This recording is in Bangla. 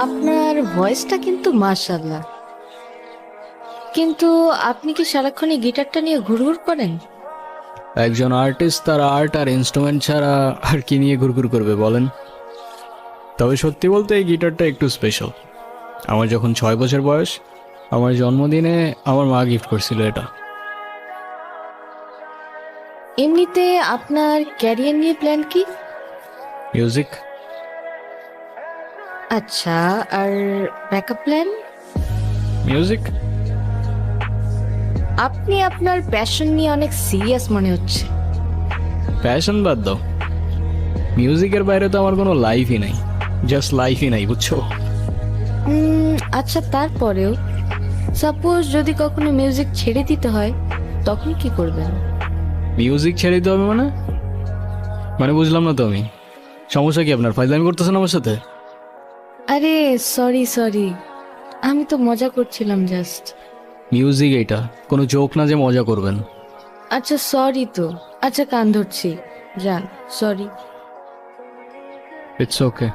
আপনার ভয়েসটা কিন্তু মাশাআল্লাহ, কিন্তু আপনি কি সারাক্ষণ এই গিটারটা নিয়ে ঘুরঘুর করেন? একজন আর্টিস্ট তার আর্ট আর ইনস্ট্রুমেন্ট ছাড়া আর কি নিয়ে ঘুরঘুর করবে বলেন? তবে সত্যি বলতে এই গিটারটা একটু স্পেশাল। আমার যখন 6 বছর বয়স, আমার জন্মদিনে আমার মা গিফট করছিল এটা। এমনিতে আপনার ক্যারিয়ার নিয়ে প্ল্যান কি? মিউজিক। আচ্ছা, আর ব্যাকআপ প্ল্যান? মিউজিক। আপনি আপনার প্যাশন নিয়ে অনেক সিরিয়াস মনে হচ্ছে। প্যাশন বাদ দাও, মিউজিকের বাইরে তো আমার কোনো লাইফই নাই, জাস্ট লাইফই নাই, বুঝছো? আচ্ছা, তারপরেও সাপোজ যদি কখনো মিউজিক ছেড়ে দিতে হয় তখন কি করবেন? মিউজিক ছেড়ে দিতে হবে মানে? মানে বুঝলাম না তো আমি। সমস্যা কি আপনার? ফাইজলামি করতেছেন আমার সাথে? আরে সরি সরি, আমি তো মজা করছিলাম জাস্ট। মিউজিক এটা কোনো জোক না যে মজা করবেন। আচ্ছা সরি তো, আচ্ছা কান ধরছি, যান, সরি। It's okay.